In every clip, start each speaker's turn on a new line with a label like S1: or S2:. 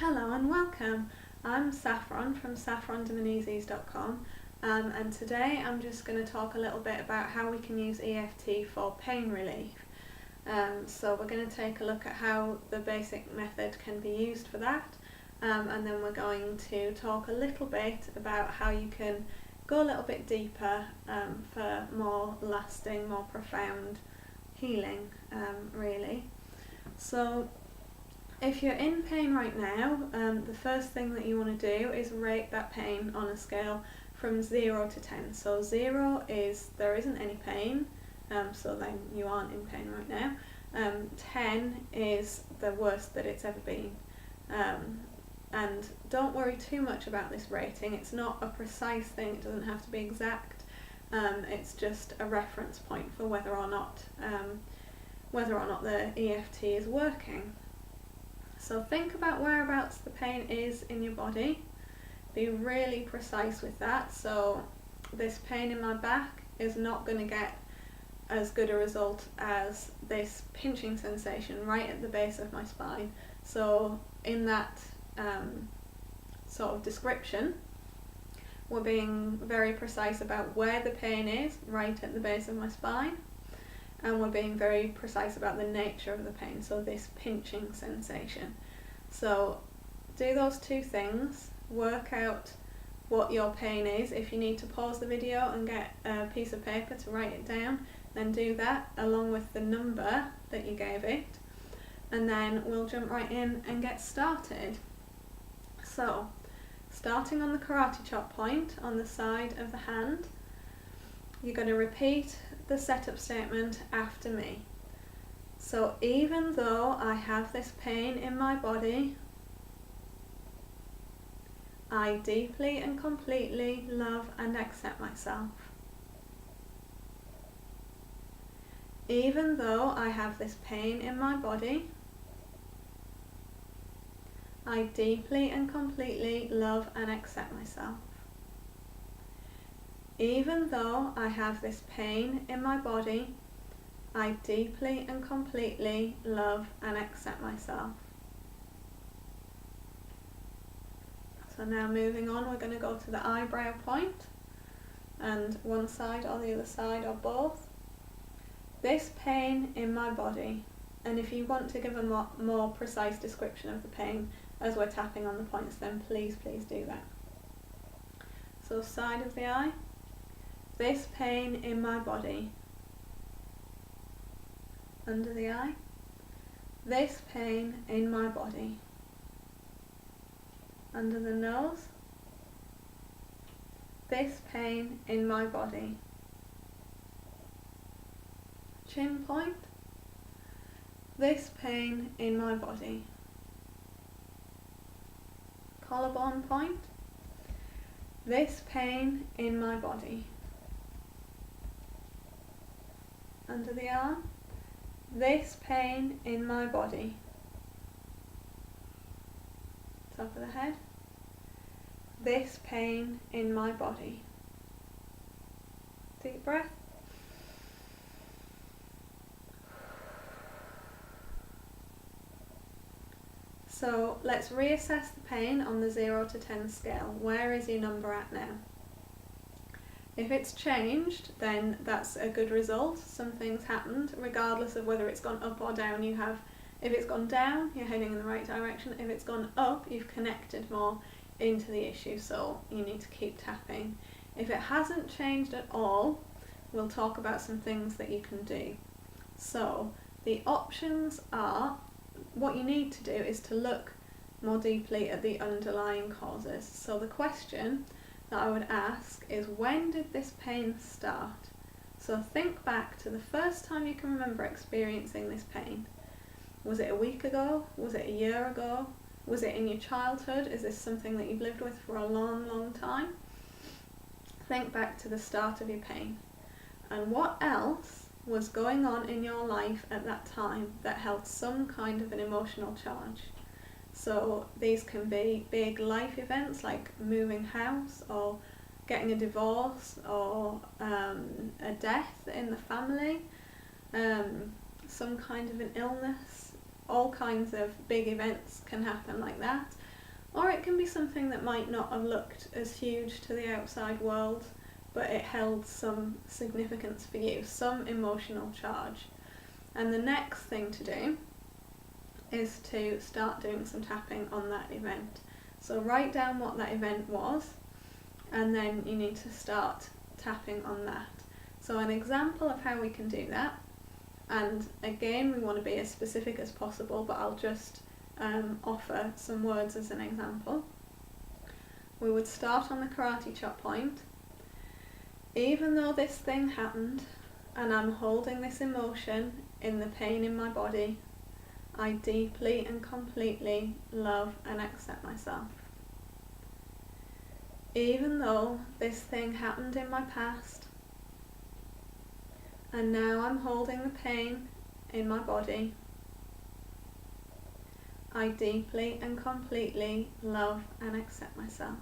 S1: Hello and welcome. I'm Saffron from saffrondominises.com and today I'm just going to talk a little bit about how we can use EFT for pain relief. So we're going to take a look at how the basic method can be used for that, and then we're going to talk a little bit about how you can go a little bit deeper for more lasting, more profound healing, really. So if you're in pain right now, the first thing that you want to do is rate that pain on a scale from 0 to 10. So 0 is there isn't any pain, so then you aren't in pain right now. 10 is the worst that it's ever been. And don't worry too much about this rating. It's not a precise thing, it doesn't have to be exact. It's just a reference point for whether or not the EFT is working. So think about whereabouts the pain is in your body. Be really precise with that. So this pain in my back is not going to get as good a result as this pinching sensation right at the base of my spine. So in that sort of description, we're being very precise about where the pain is right at the base of my spine, and we're being very precise about the nature of the pain, so this pinching sensation. So do those two things, work out what your pain is. If you need to pause the video and get a piece of paper to write it down, then do that along with the number that you gave it, and then we'll jump right in and get started. So starting on the karate chop point on the side of the hand, you're going to repeat the setup statement after me. So even though I have this pain in my body, I deeply and completely love and accept myself. Even though I have this pain in my body, I deeply and completely love and accept myself. Even though I have this pain in my body, I deeply and completely love and accept myself. So now moving on, we're going to go to the eyebrow point, and one side or the other side or both. This pain in my body, and if you want to give a more precise description of the pain as we're tapping on the points, then please do that. So side of the eye, this pain in my body. Under the eye, this pain in my body. Under the nose, this pain in my body. Chin point, this pain in my body. Collarbone point, this pain in my body. Under the arm, this pain in my body. Top of the head, this pain in my body. Deep breath. So let's reassess the pain on the 0 to 10 scale. Where is your number at now? If it's changed, then that's a good result. Something's happened, regardless of whether it's gone up or down. If it's gone down, you're heading in the right direction. If it's gone up, you've connected more into the issue, so you need to keep tapping. If it hasn't changed at all, we'll talk about some things that you can do. So the options are, what you need to do is to look more deeply at the underlying causes. So the question that I would ask is, when did this pain start? So think back to the first time you can remember experiencing this pain. Was it a week ago? Was it a year ago? Was it in your childhood? Is this something that you've lived with for a long time? Think back to the start of your pain. And what else was going on in your life at that time that held some kind of an emotional charge? So these can be big life events like moving house, or getting a divorce, or a death in the family, some kind of an illness. All kinds of big events can happen like that. Or it can be something that might not have looked as huge to the outside world, but it held some significance for you, some emotional charge. And the next thing to do is to start doing some tapping on that event. So write down what that event was, and then you need to start tapping on that. So an example of how we can do that, and again we want to be as specific as possible, but I'll just offer some words as an example. We would start on the karate chop point. Even though this thing happened and I'm holding this emotion in the pain in my body, I deeply and completely love and accept myself. Even though this thing happened in my past and now I'm holding the pain in my body, I deeply and completely love and accept myself.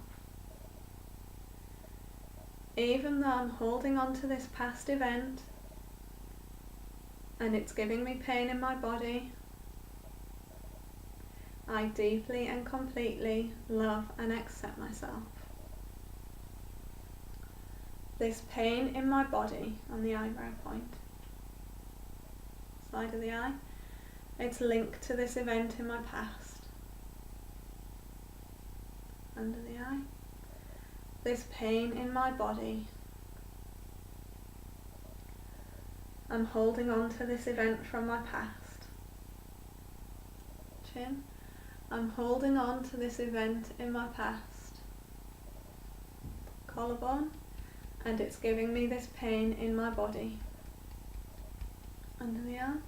S1: Even though I'm holding on to this past event and it's giving me pain in my body, I deeply and completely love and accept myself. This pain in my body on the eyebrow point, side of the eye, it's linked to this event in my past. Under the eye. This pain in my body. I'm holding on to this event from my past. Chin. I'm holding on to this event in my past. Collarbone. And it's giving me this pain in my body. Under the arm.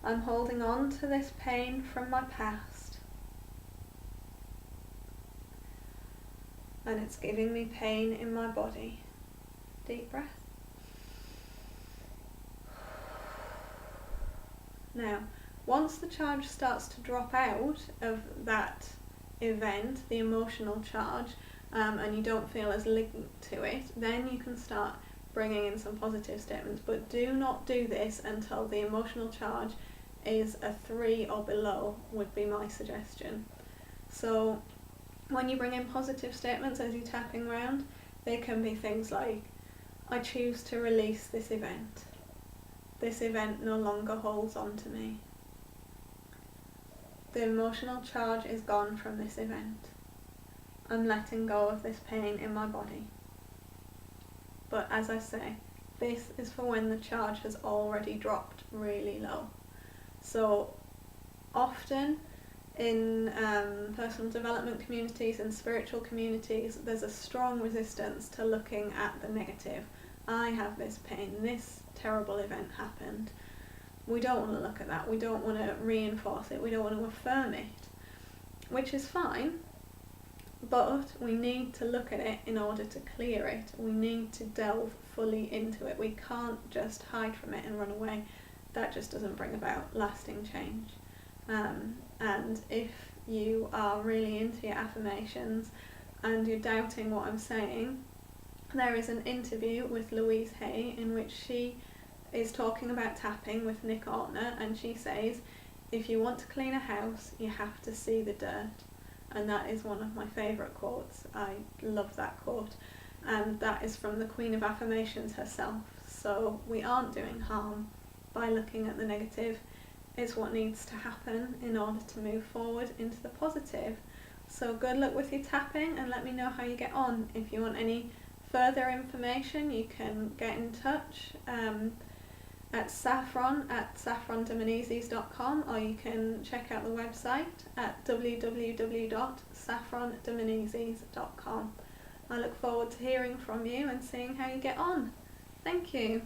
S1: I'm holding on to this pain from my past. And it's giving me pain in my body. Deep breath. Now, once the charge starts to drop out of that event, the emotional charge, and you don't feel as linked to it, then you can start bringing in some positive statements. But do not do this until the emotional charge is a 3 or below, would be my suggestion. So when you bring in positive statements as you're tapping around, they can be things like, I choose to release this event. This event no longer holds on to me. The emotional charge is gone from this event. I'm letting go of this pain in my body. But as I say, this is for when the charge has already dropped really low. So often in personal development communities and spiritual communities, there's a strong resistance to looking at the negative. I have this pain, this terrible event happened. We don't want to look at that. We don't want to reinforce it. We don't want to affirm it, which is fine. But we need to look at it in order to clear it. We need to delve fully into it. We can't just hide from it and run away. That just doesn't bring about lasting change. And if you are really into your affirmations and you're doubting what I'm saying, there is an interview with Louise Hay in which she is talking about tapping with Nick Ortner, and she says, if you want to clean a house, you have to see the dirt. And that is one of my favourite quotes. I love that quote. And that is from the Queen of Affirmations herself. So we aren't doing harm by looking at the negative. It's what needs to happen in order to move forward into the positive. So good luck with your tapping, and let me know how you get on. If you want any further information, you can get in touch at saffron@saffrondomenezes.com, or you can check out the website at www.saffrondomenezes.com. I look forward to hearing from you and seeing how you get on. Thank you.